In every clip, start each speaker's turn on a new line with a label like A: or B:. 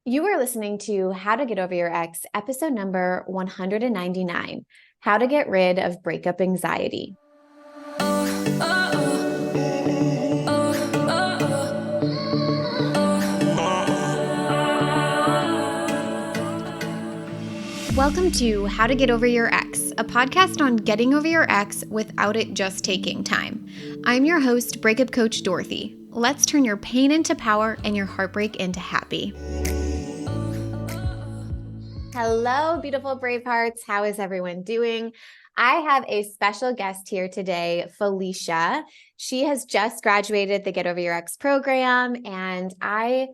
A: You are listening to How to Get Over Your Ex, episode number 199, How to Get Rid of Breakup Anxiety. Welcome to How to Get Over Your Ex, a podcast on getting over your ex without it just taking time. I'm your host, Breakup Coach Dorothy. Let's turn your pain into power and your heartbreak into happy. Hello, beautiful brave hearts. How is everyone doing? I have a special guest here today, Felicia. She has just graduated the Get Over Your Ex program, and I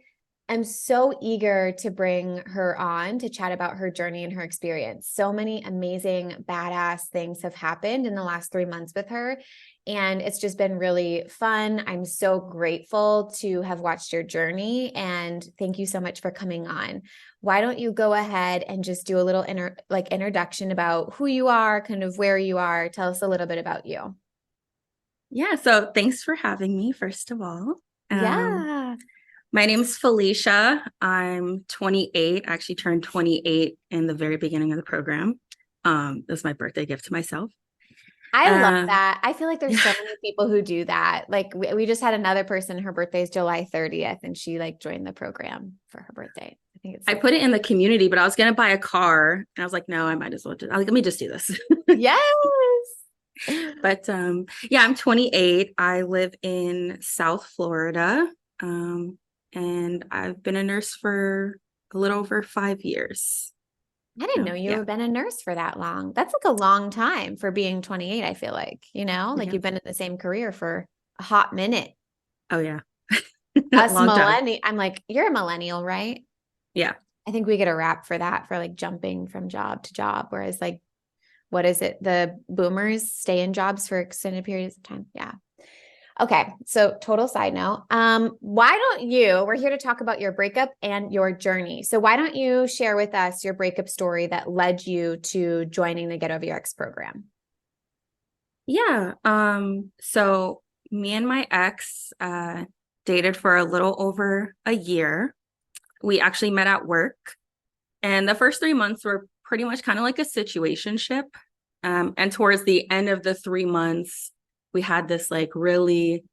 A: am so eager to bring her on to chat about her journey and her experience. So many amazing, badass things have happened in the last 3 months with her, and it's just been really fun. I'm so grateful to have watched your journey, and thank you so much for coming on. Why don't you go ahead and just do a little introduction about who you are, kind of where you are. Tell us a little bit about you.
B: Yeah, so thanks for having me, first of all.
A: Yeah.
B: My name's Felicia. I'm 28, actually turned 28 in the very beginning of the program. It was my birthday gift to myself.
A: I love that. I feel like there's
B: Yeah,
A: so many people who do that. Like we just had another person, her birthday is July 30th, and she joined the program for her birthday. I think it's
B: I
A: so
B: put
A: cool.
B: it in the community, but I was gonna buy a car, and I was like, no, I might as well let me just do this.
A: Yes.
B: Yeah, I'm 28. I live in South Florida, and I've been a nurse for a little over 5 years.
A: I didn't know
B: So
A: you
B: yeah,
A: had been a nurse for that long. That's like a long time for being 28, I feel like,
B: yeah.
A: you've been in the same career for a hot minute.
B: Oh yeah.
A: Us
B: Long time.
A: millennial, I'm like, you're a millennial, right?
B: Yeah.
A: I think we get a rap for that, for jumping from job to job. Whereas what is it? The boomers stay in jobs for extended periods of time. Yeah. Okay. So total side note. We're here to talk about your breakup and your journey. So why don't you share with us your breakup story that led you to joining the Get Over Your Ex program?
B: Yeah. So me and my ex dated for a little over a year. We actually met at work, and the first 3 months were pretty much kind of like a situationship. And towards the end of the 3 months, we had this like really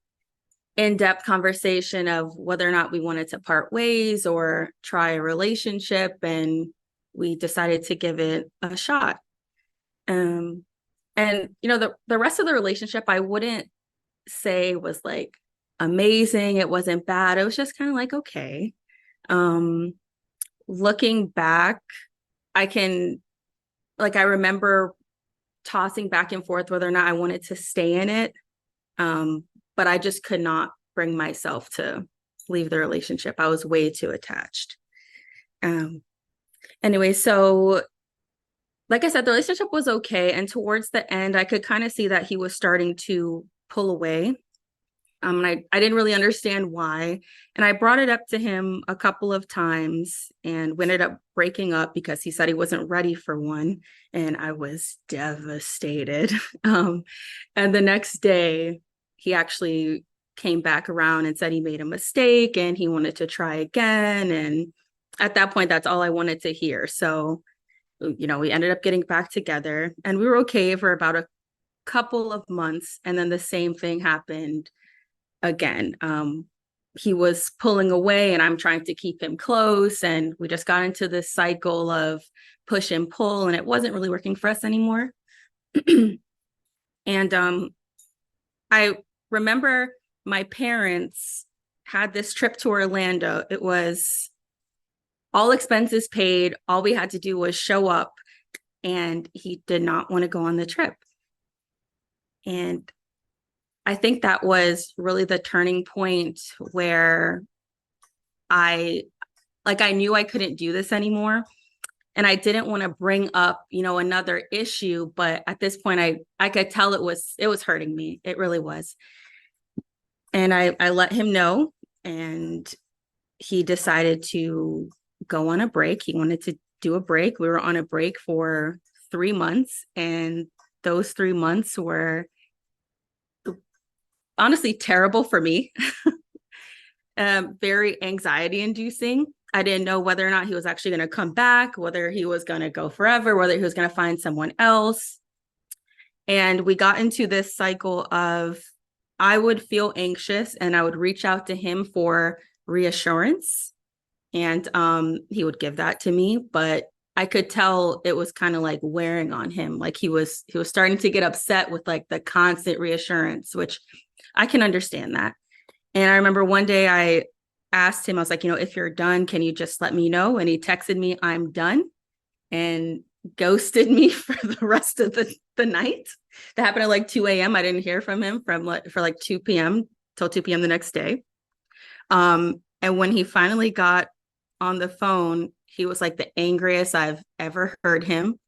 B: in-depth conversation of whether or not we wanted to part ways or try a relationship, and we decided to give it a shot. Um, and the rest of the relationship, I wouldn't say was like amazing. It wasn't bad. It was just kind of like, okay. Um, Looking back, I remember tossing back and forth whether or not I wanted to stay in it. But I just could not bring myself to leave the relationship. I was way too attached. Um, anyway, so like I said, the relationship was okay. And towards the end, I could kind of see that he was starting to pull away. And I didn't really understand why. And I brought it up to him a couple of times, and we ended up breaking up because he said he wasn't ready for one. And I was devastated. And the next day, he actually came back around and said he made a mistake and he wanted to try again. And at that point, that's all I wanted to hear. So, we ended up getting back together, and we were okay for about a couple of months. And then the same thing happened again. He was pulling away and I'm trying to keep him close. And we just got into this cycle of push and pull, and it wasn't really working for us anymore. And I remember my parents had this trip to Orlando. It was all expenses paid. All we had to do was show up, and he did not want to go on the trip. And I think that was really the turning point where I knew I couldn't do this anymore. And I didn't want to bring up, another issue, but at this point I could tell it was hurting me. It really was. And I let him know, and he decided to go on a break. He wanted to do a break. We were on a break for 3 months, and those 3 months were honestly terrible for me. Very anxiety inducing. I didn't know whether or not he was actually going to come back, whether he was going to go forever, whether he was going to find someone else. And we got into this cycle of I would feel anxious and I would reach out to him for reassurance. And he would give that to me, but I could tell it was kind of like wearing on him. Like he was starting to get upset with like the constant reassurance, which I can understand that. And I remember one day I asked him, I was like, if you're done, can you just let me know? And he texted me, I'm done, and ghosted me for the rest of the night. That happened at like 2 a.m. I didn't hear from him for like 2 p.m. till 2 p.m. the next day. And when he finally got on the phone, he was like the angriest I've ever heard him.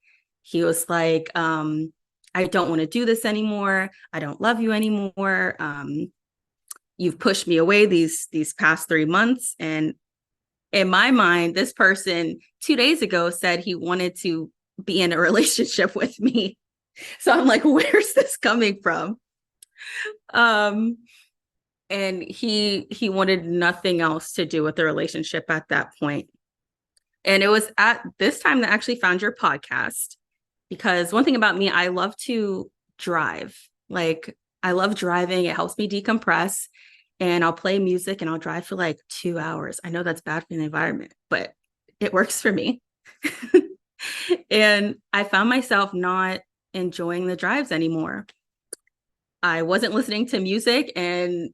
B: He was like, I don't want to do this anymore. I don't love you anymore. You've pushed me away these past 3 months. And in my mind, this person 2 days ago said he wanted to be in a relationship with me. So I'm like, where's this coming from? And he wanted nothing else to do with the relationship at that point. And it was at this time that I actually found your podcast, because one thing about me, I love to drive. Like I love driving. It helps me decompress, and I'll play music and I'll drive for like 2 hours. I know that's bad for the environment, but it works for me. And I found myself not enjoying the drives anymore. I wasn't listening to music and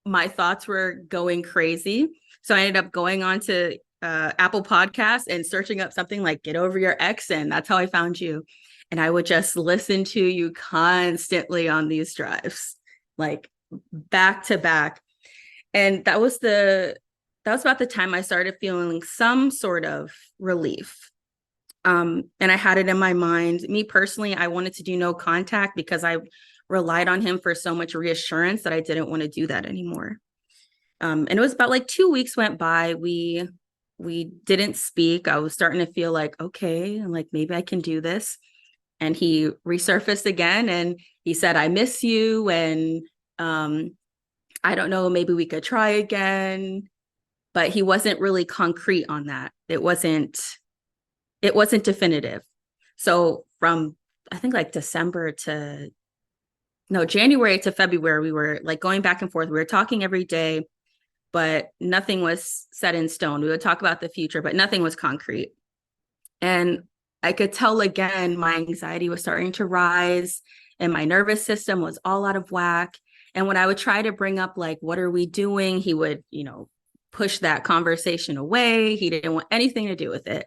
B: my thoughts were going crazy. So I ended up going on to Apple Podcasts and searching up something like Get Over Your Ex. And that's how I found you. And I would just listen to you constantly on these drives, like back to back. And that was about the time I started feeling some sort of relief. And I had it in my mind. Me personally, I wanted to do no contact because I relied on him for so much reassurance that I didn't want to do that anymore. And it was about like 2 weeks went by. We didn't speak. I was starting to feel like, okay, like maybe I can do this. And he resurfaced again and he said, I miss you. And I don't know, maybe we could try again. But he wasn't really concrete on that. It wasn't definitive. So from, I think like January to February, we were like going back and forth. We were talking every day, but nothing was set in stone. We would talk about the future, but nothing was concrete. And I could tell again, my anxiety was starting to rise and my nervous system was all out of whack. And when I would try to bring up like, what are we doing? He would, push that conversation away. He didn't want anything to do with it.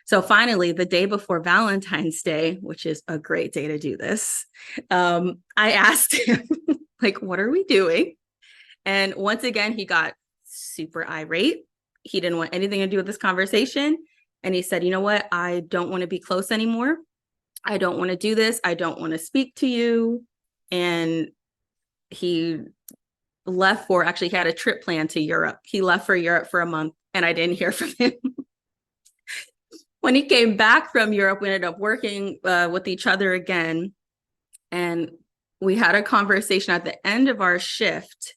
B: So finally, the day before Valentine's Day, which is a great day to do this, I asked him, like, what are we doing? And once again, he got super irate. He didn't want anything to do with this conversation. And he said, you know what? I don't want to be close anymore. I don't want to do this. I don't want to speak to you. And he he had a trip planned to Europe. He left for Europe for a month and I didn't hear from him. When he came back from Europe, we ended up working with each other again. And we had a conversation at the end of our shift.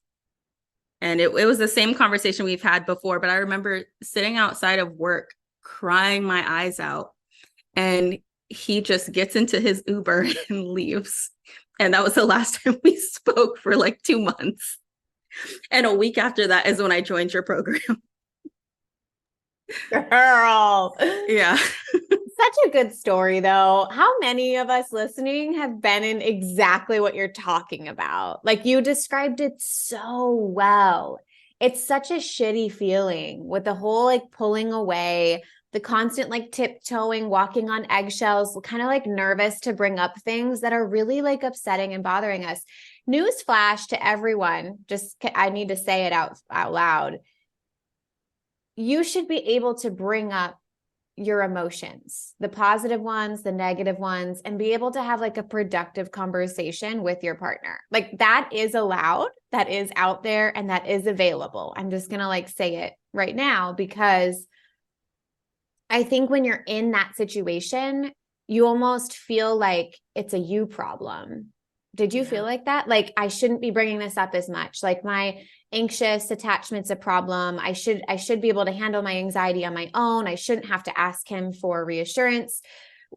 B: And it was the same conversation we've had before, but I remember sitting outside of work, crying my eyes out. And he just gets into his Uber and leaves. And that was the last time we spoke for like 2 months. And a week after that is when I joined your program.
A: Girl.
B: Yeah.
A: Such a good story, though. How many of us listening have been in exactly what you're talking about? Like you described it so well. It's such a shitty feeling with the whole like pulling away, the constant like tiptoeing, walking on eggshells, kind of like nervous to bring up things that are really like upsetting and bothering us. Newsflash to everyone, I need to say it out loud. You should be able to bring up your emotions, the positive ones, the negative ones, and be able to have like a productive conversation with your partner. Like that is allowed, that is out there, and that is available. I'm just going to like say it right now because I think when you're in that situation, you almost feel like it's a you problem. Did you feel like that? Like I shouldn't be bringing this up as much. Like my anxious attachment's a problem. I should be able to handle my anxiety on my own. I shouldn't have to ask him for reassurance.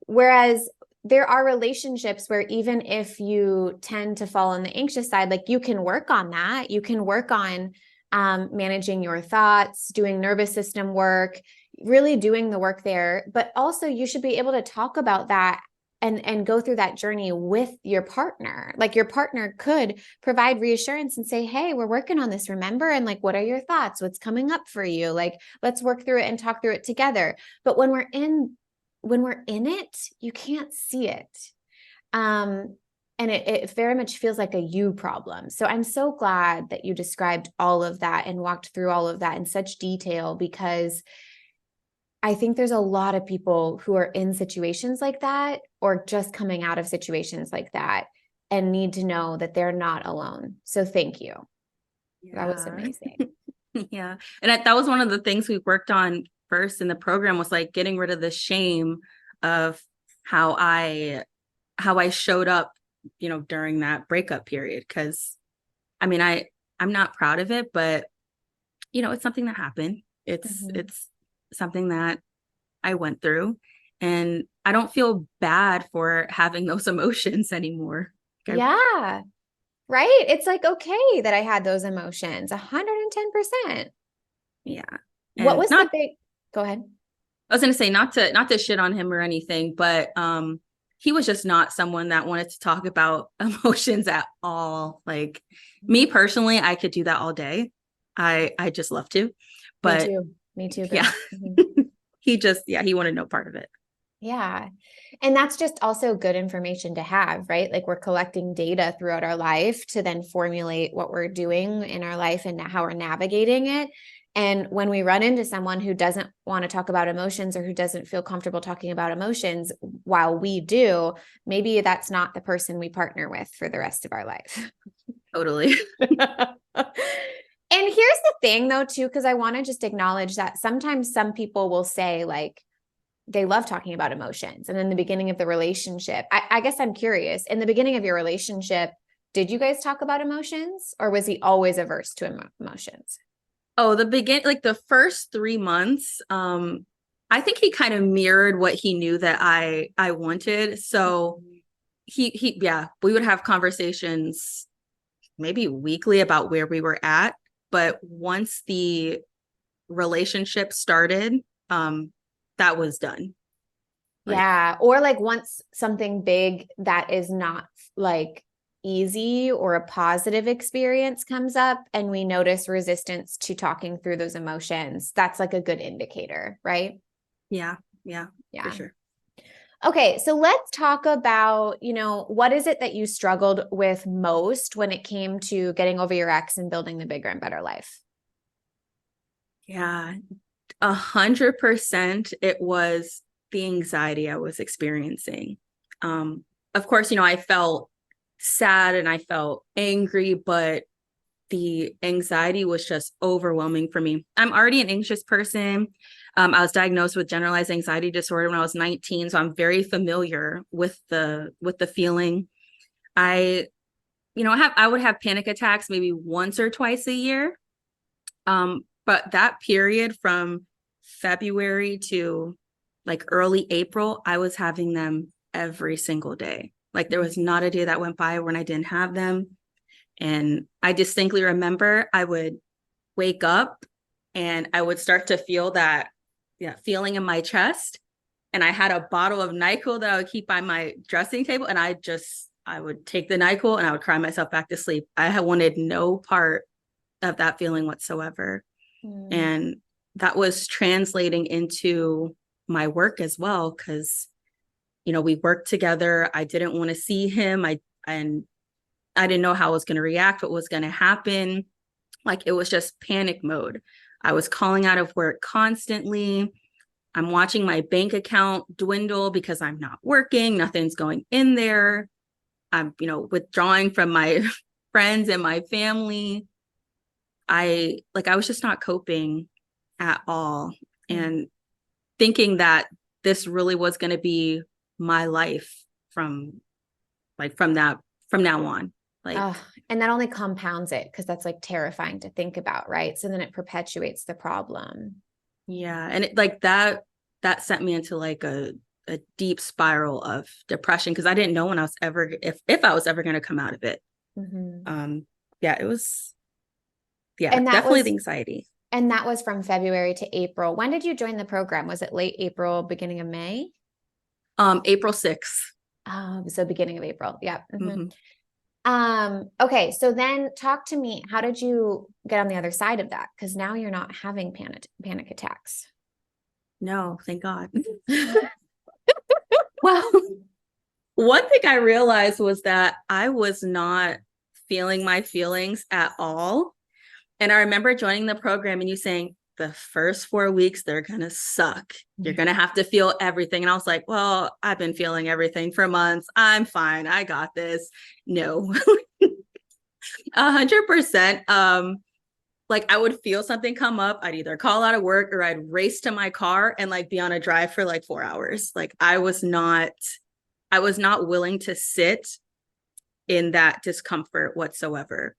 A: Whereas there are relationships where even if you tend to fall on the anxious side, like you can work on that. You can work on managing your thoughts, doing nervous system work, really doing the work there. But also you should be able to talk about that and go through that journey with your partner. Like your partner could provide reassurance and say, hey, we're working on this, remember? And like, what are your thoughts? What's coming up for you? Like, let's work through it and talk through it together. But when we're in it, you can't see it. And it very much feels like a you problem. So I'm so glad that you described all of that and walked through all of that in such detail, because I think there's a lot of people who are in situations like that or just coming out of situations like that and need to know that they're not alone. So thank you.
B: Yeah.
A: That was amazing.
B: Yeah. And that was one of the things we worked on first in the program, was like getting rid of the shame of how I showed up, during that breakup period. Cause I mean, I'm not proud of it, but it's something that happened. It's something that I went through, and I don't feel bad for having those emotions anymore.
A: Yeah. Right. It's like, okay, that I had those emotions 110%.
B: Yeah.
A: What
B: And
A: was the big, go ahead.
B: I was going to say, not to shit on him or anything, but he was just not someone that wanted to talk about emotions at all. Like me personally, I could do that all day. I just love to, but
A: Me too, girl.
B: yeah,
A: Mm-hmm.
B: he wanted no part of it.
A: Yeah. And that's just also good information to have, right? Like we're collecting data throughout our life to then formulate what we're doing in our life and how we're navigating it. And when we run into someone who doesn't want to talk about emotions or who doesn't feel comfortable talking about emotions while we do, maybe that's not the person we partner with for the rest of our life.
B: Totally.
A: And here's the thing though, too, because I want to just acknowledge that sometimes some people will say like, they love talking about emotions. And in the beginning of the relationship, I guess I'm curious, in the beginning of your relationship, did you guys talk about emotions, or was he always averse to emotions?
B: Oh, like the first 3 months, I think he kind of mirrored what he knew that I wanted. So yeah, we would have conversations maybe weekly about where we were at. But once the relationship started, that was done.
A: Yeah. Or like once something big that is not like easy or a positive experience comes up and we notice resistance to talking through those emotions, that's like a good indicator, right?
B: Yeah. Yeah.
A: Yeah.
B: For sure.
A: Okay, so let's talk about, what is it that you struggled with most when it came to getting over your ex and building the bigger and better life?
B: Yeah. 100% it was the anxiety I was experiencing. Of course, I felt sad and I felt angry, but the anxiety was just overwhelming for me. I'm already an anxious person. I was diagnosed with generalized anxiety disorder when I was 19, so I'm very familiar with the feeling. I, I would have panic attacks maybe once or twice a year. But that period from February to like early April, I was having them every single day. Like there was not a day that went by when I didn't have them. And I distinctly remember I would wake up and I would start to feel that feeling in my chest. And I had a bottle of NyQuil that I would keep by my dressing table. And I would take the NyQuil and I would cry myself back to sleep. I had wanted no part of that feeling whatsoever. And that was translating into my work as well. Cause, we worked together. I didn't want to see him. And I didn't know how I was going to react, what was going to happen. Like it was just panic mode. I was calling out of work constantly. I'm watching my bank account dwindle because I'm not working. Nothing's going in there. I'm, withdrawing from my friends and my family. I was just not coping at all. And thinking that this really was going to be my life from now on. Like,
A: Oh, and that only compounds it because that's like terrifying to think about, right? So then it perpetuates the problem.
B: yeah. And it, like that sent me into like a deep spiral of depression because I didn't know when I was ever if I was ever going to come out of it.
A: Mhm.
B: Yeah, it was, yeah,
A: And that
B: definitely the
A: was
B: anxiety.
A: and that was from February to April. When did you join the program? Was it late April, beginning of May?
B: April 6th.
A: So beginning of April. Yeah.
B: Hmm.
A: Okay, so then talk to me. How did you get on the other side of that? Because now you're not having panic attacks.
B: No, thank God. Well, one thing I realized was that I was not feeling my feelings at all. And I remember joining the program and you saying, the first 4 weeks, they're going to suck. You're going to have to feel everything. And I was like, well, I've been feeling everything for months. I'm fine. I got this. No, 100%. Like I would feel something come up. I'd either call out of work or I'd race to my car and like be on a drive for like 4 hours. Like I was not willing to sit in that discomfort whatsoever.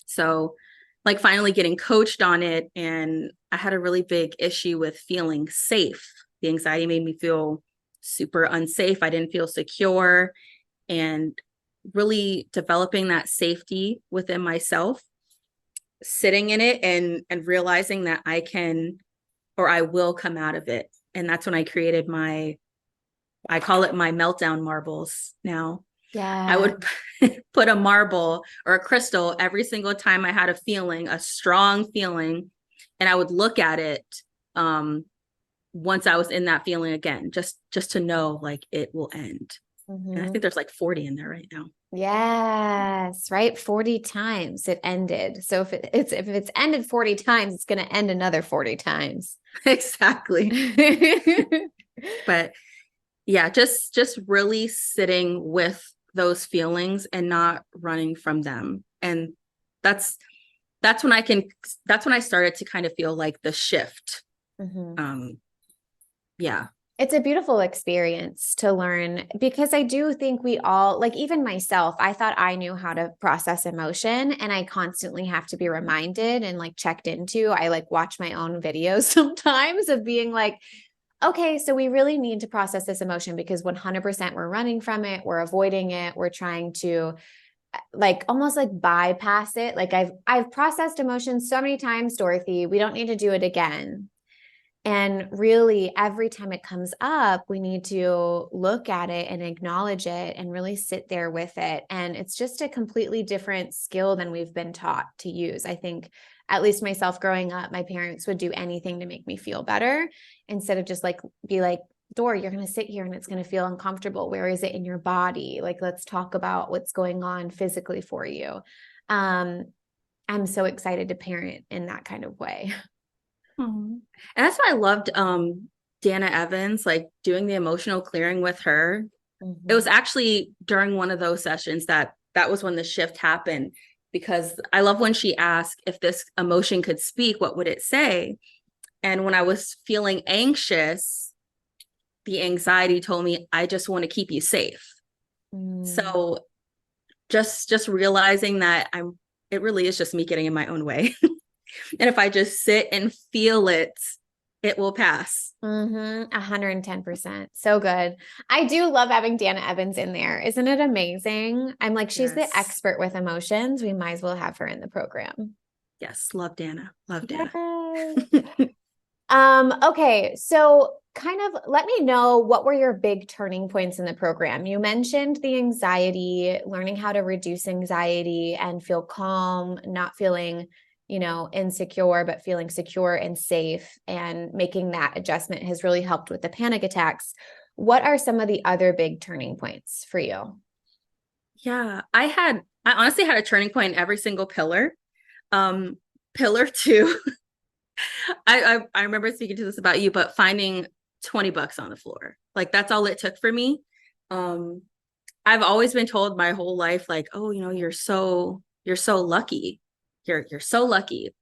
B: So, like, finally getting coached on it, and I had a really big issue with feeling safe. The anxiety made me feel super unsafe. I didn't feel secure, and really developing that safety within myself, sitting in it and realizing that I can or I will come out of it. And that's when I created I call it my meltdown marbles now. I
A: Yeah.
B: would put a marble or a crystal every single time I had a feeling, a strong feeling, and I would look at it once I was in that feeling again, just to know like it will end. And I think
A: Mhm.
B: there's like 40 in there right now.
A: Yes, right. 40 times it ended. So if it's ended 40 times, it's going to end another 40 times.
B: Exactly. But yeah, just really sitting with those feelings and not running from them. And that's that's when I can that's when I started to kind of feel like the shift.
A: Mhm.
B: Um yeah.
A: It's a beautiful experience to learn because I do think we all, like even myself, I thought I knew how to process emotion and I constantly have to be reminded and like checked into. I like watch my own videos sometimes of being like, okay, so we really need to process this emotion because 100% we're running from it, we're avoiding it, we're trying to like almost like bypass it. Like I've processed emotions so many times, Dorothy. We don't need to do it again. And really, every time it comes up, we need to look at it and acknowledge it and really sit there with it. And it's just a completely different skill than we've been taught to use. I think, at least myself growing up, my parents would do anything to make me feel better instead of just like be like, Dor, you're going to sit here and it's going to feel uncomfortable. Where is it in your body? Like, let's talk about what's going on physically for you. Um, I'm so excited to parent in that kind of way.
B: Mhm. And that's why I loved Dana Evans, like doing the emotional clearing with her. It was
A: Mhm.
B: actually during one of those sessions that was when the shift happened because I love when she asked if this emotion could speak, what would it say? And when I was feeling anxious, the anxiety told me, I just want to keep you safe.
A: Mm.
B: So just realizing that it really is just me getting in my own way. And if I just sit and feel it, it will pass.
A: 110%. So good. I do love having Dana Evans in there. Isn't it amazing? I'm like, she's the
B: Yes.
A: expert with emotions. We might as well have her in the program.
B: Yes. Love Dana. Love Dana.
A: Yes. Okay. So kind of let me know what were your big turning points in the program. You mentioned the anxiety, learning how to reduce anxiety and feel calm, not feeling, insecure, but feeling secure and safe. And making that adjustment has really helped with the panic attacks. What are some of the other big turning points for you?
B: Yeah. I honestly had a turning point in every single pillar. Um, Pillar two, I remember speaking to this about you, but finding $20 on the floor. Like that's all it took for me. Um, I've always been told my whole life, like, oh, you're so lucky. You're so lucky.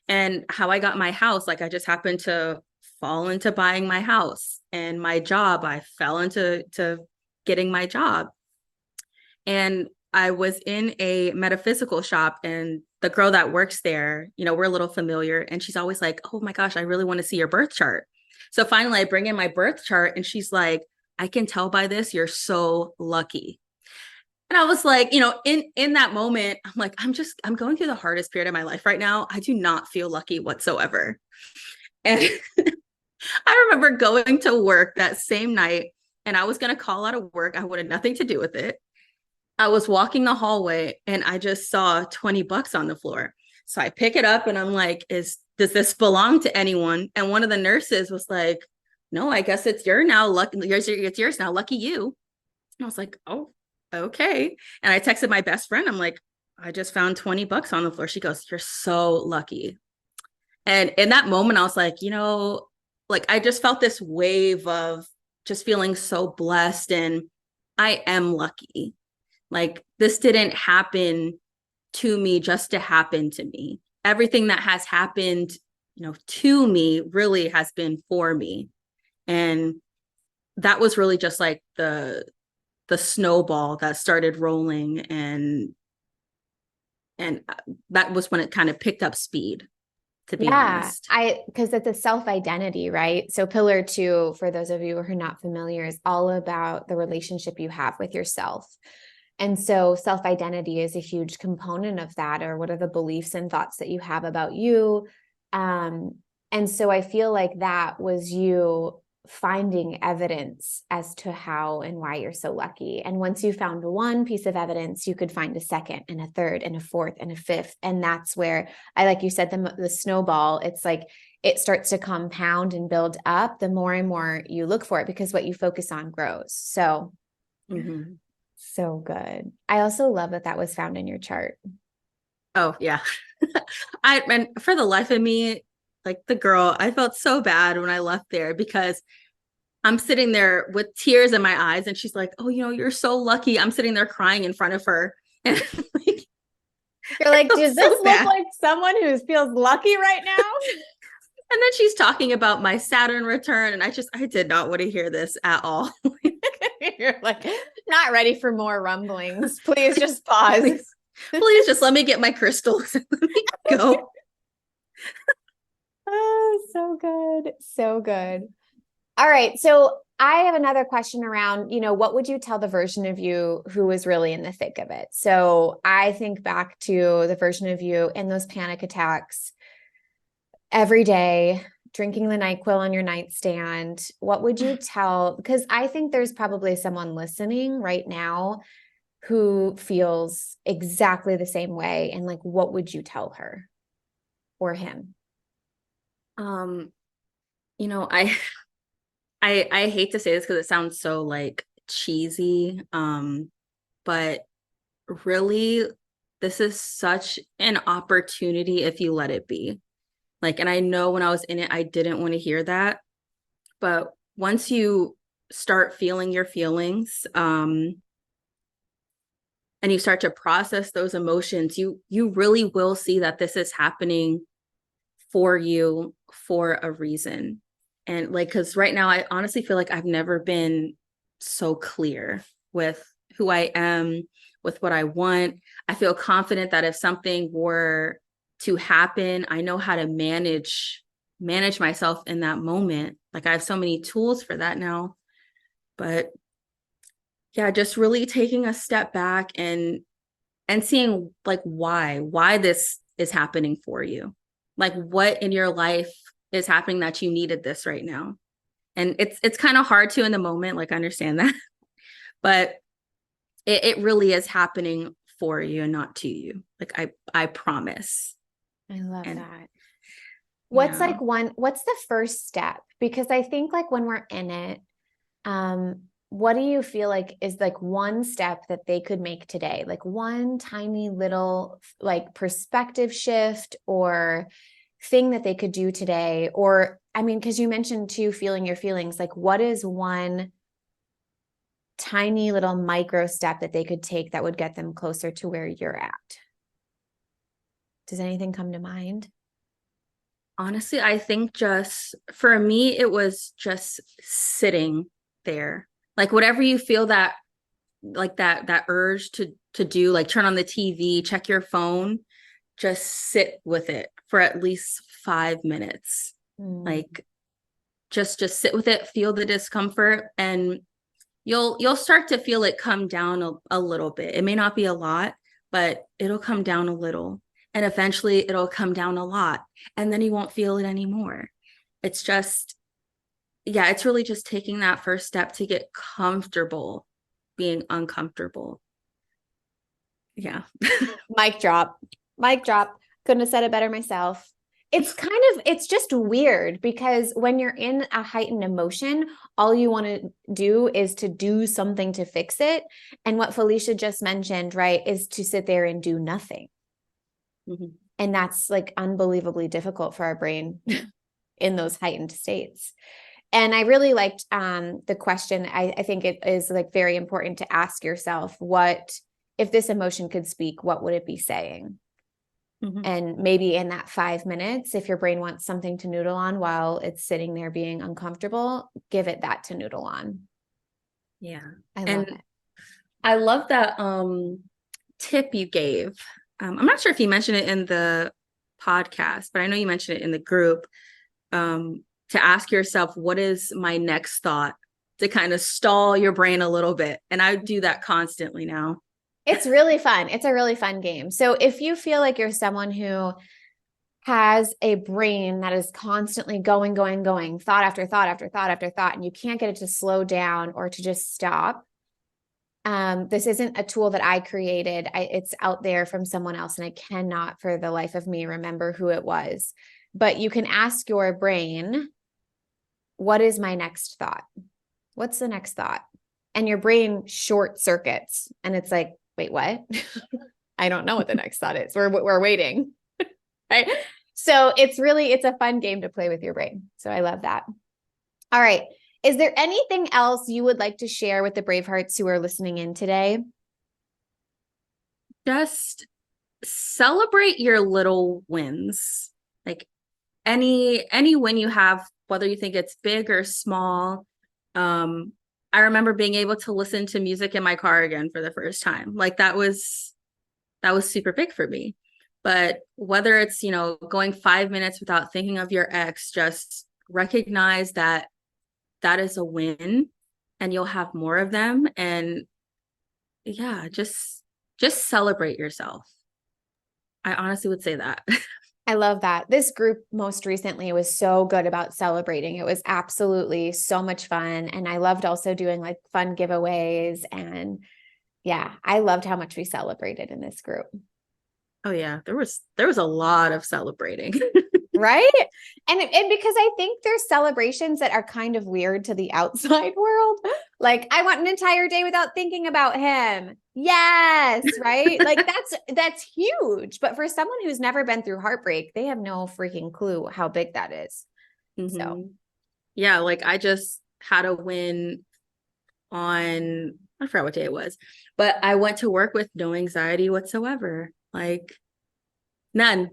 B: And how I got my house, like I just happened to fall into buying my house and my job. I fell into getting my job. And I was in a metaphysical shop, and the girl that works there, we're a little familiar, and she's always like, "Oh my gosh, I really want to see your birth chart." So finally I bring in my birth chart, and she's like, "I can tell by this you're so lucky." And I was like, in that moment, I'm like, I'm going through the hardest period of my life right now. I do not feel lucky whatsoever. And I remember going to work that same night, and I was going to call out of work. I wanted nothing to do with it. I was walking the hallway, and I just saw $20 on the floor. So I pick it up, and I'm like, does this belong to anyone? And one of the nurses was like, "No, I guess it's yours now. It's yours now. Lucky you." And I was like, "Oh, okay." And I texted my best friend. I'm like, "I just found $20 on the floor." She goes, "You're so lucky." And in that moment, I was like, like I just felt this wave of just feeling so blessed, and I am lucky. Like this didn't happen to me just to happen to me. Everything that has happened, to me really has been for me. And that was really just like the snowball that started rolling, and that was when it kind of picked up speed, to be
A: Yeah,
B: honest.
A: because it's a self-identity, right? So pillar two, for those of you who are not familiar, is all about the relationship you have with yourself. And so self-identity is a huge component of that, or what are the beliefs and thoughts that you have about you? And so I feel like that was you finding evidence as to how and why you're so lucky. And once you found one piece of evidence, you could find a second and a third and a fourth and a fifth. And that's where like you said, the snowball, it's like it starts to compound and build up the more and more you look for it, because what you focus on grows. So,
B: Mm-hmm.
A: so good. I also love that that was found in your chart.
B: Oh yeah. And for the life of me, like the girl, I felt so bad when I left there, because I'm sitting there with tears in my eyes, and she's like, "Oh, you're so lucky." I'm sitting there crying in front of her. And like,
A: You're
B: I
A: like,
B: felt
A: does this
B: so
A: look
B: bad.
A: like someone who feels lucky right now?
B: And then she's talking about my Saturn return, and I did not want to hear this at all.
A: You're like, not ready for more rumblings. Please just pause.
B: please, please just let me get my crystals and let me go.
A: Oh, so good. So good. All right. So I have another question around, what would you tell the version of you who was really in the thick of it? So I think back to the version of you in those panic attacks every day, drinking the NyQuil on your nightstand. What would you tell? Because I think there's probably someone listening right now who feels exactly the same way. And like, what would you tell her or him?
B: Um, I I hate to say this because it sounds so like cheesy. But really, this is such an opportunity if you let it be. Like, and I know when I was in it, I didn't want to hear that. But once you start feeling your feelings, and you start to process those emotions, you really will see that this is happening for you for a reason. And like, because right now I honestly feel like I've never been so clear with who I am, with what I want. I feel confident that if something were to happen, I know how to manage myself in that moment. Like I have so many tools for that now. But yeah, just really taking a step back and seeing like why this is happening for you. Like what in your life is happening that you needed this right now. And it's kind of hard to in the moment, like I understand that. But it really is happening for you and not to you. Like I promise.
A: I love
B: And
A: that.
B: yeah.
A: What's the first step? Because I think like when we're in it, what do you feel like is like one step that they could make today? Like one tiny little like perspective shift or thing that they could do today? Or I mean, because you mentioned too, feeling your feelings, like what is one tiny little micro step that they could take that would get them closer to where you're at? Does anything come to mind?
B: Honestly, I think just for me, it was just sitting there. Like whatever you feel that like that urge to do, like turn on the TV, check your phone, just sit with it for at least 5 minutes. Like just sit with it, feel the discomfort, and you'll start to feel it come down a little bit. It may not be a lot, but it'll come down a little, and eventually it'll come down a lot, and then you won't feel it anymore. It's just, yeah, it's really just taking that first step to get comfortable being uncomfortable. Yeah.
A: Mic drop. Mic drop. Couldn't have said it better myself. It's just weird because when you're in a heightened emotion, all you want to do is to do something to fix it. And what Felicia just mentioned, right, is to sit there and do nothing. Mm-hmm. And that's like unbelievably difficult for our brain in those heightened states. And I really liked the question. I think it is like very important to ask yourself, if this emotion could speak, what would it be saying? Mm-hmm. And maybe in that 5 minutes, if your brain wants something to noodle on while it's sitting there being uncomfortable, give it that to noodle on.
B: Yeah.
A: I love it.
B: I love that tip you gave. I'm not sure if you mentioned it in the podcast, but I know you mentioned it in the group, to ask yourself, what is my next thought, to kind of stall your brain a little bit. And I do that constantly now.
A: It's really fun. It's a really fun game. So if you feel like you're someone who has a brain that is constantly going, thought after thought after thought after thought, and you can't get it to slow down or to just stop, this isn't a tool that I created. It's out there from someone else, and I cannot for the life of me remember who it was. But you can ask your brain, what is my next thought? What's the next thought? And your brain short circuits, and it's like, wait, what? I don't know what the next thought is. We're waiting. Right. So it's a fun game to play with your brain. So I love that. All right. Is there anything else you would like to share with the Bravehearts who are listening in today?
B: Just celebrate your little wins. Like any win you have, whether you think it's big or small. I remember being able to listen to music in my car again for the first time. Like that was super big for me. But whether it's, going 5 minutes without thinking of your ex, just recognize that is a win, and you'll have more of them. And yeah, just celebrate yourself. I honestly would say that.
A: I love that. This group most recently was so good about celebrating. It was absolutely so much fun. And I loved also doing like fun giveaways. And yeah, I loved how much we celebrated in this group.
B: Oh yeah, there was a lot of celebrating.
A: Right? And because I think there's celebrations that are kind of weird to the outside world. Like, I want an entire day without thinking about him. Yes, right? Like that's huge. But for someone who's never been through heartbreak, they have no freaking clue how big that is. Mm-hmm. So
B: yeah, like I just had a win on, I forgot what day it was, but I went to work with no anxiety whatsoever. Like none.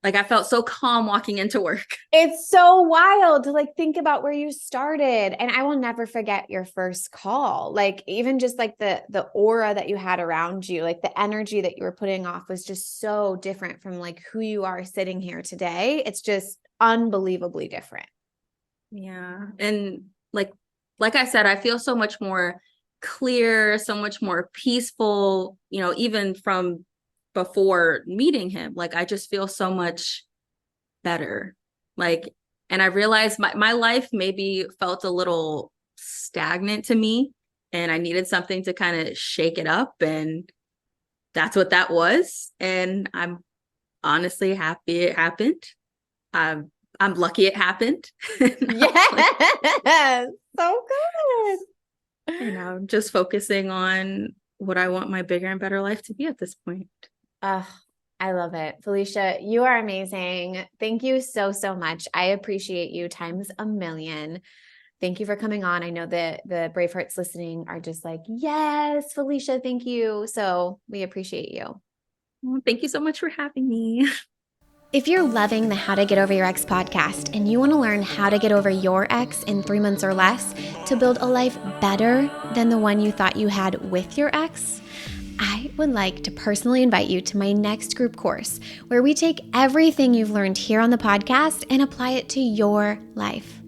B: Like I felt so calm walking into work.
A: It's so wild to like think about where you started. And I will never forget your first call. Like even just like the aura that you had around you, like the energy that you were putting off was just so different from like who you are sitting here today. It's just unbelievably different.
B: Yeah. And like I said, I feel so much more clear, so much more peaceful, even from before meeting him. Like I just feel so much better. Like, and I realized my life maybe felt a little stagnant to me, and I needed something to kind of shake it up, and that's what that was. And I'm honestly happy it happened. I'm lucky it happened.
A: Yes. So good.
B: I'm just focusing on what I want my bigger and better life to be at this point.
A: I love it. Felicia, you are amazing. Thank you so, so much. I appreciate you times a million. Thank you for coming on. I know that the Bravehearts listening are just like, yes, Felicia, thank you. So we appreciate you.
B: Well, thank you so much for having me.
A: If you're loving the How to Get Over Your Ex podcast and you want to learn how to get over your ex in 3 months or less to build a life better than the one you thought you had with your ex, I would like to personally invite you to my next group course, where we take everything you've learned here on the podcast and apply it to your life.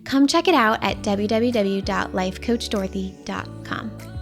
A: Come check it out at www.lifecoachdorothy.com.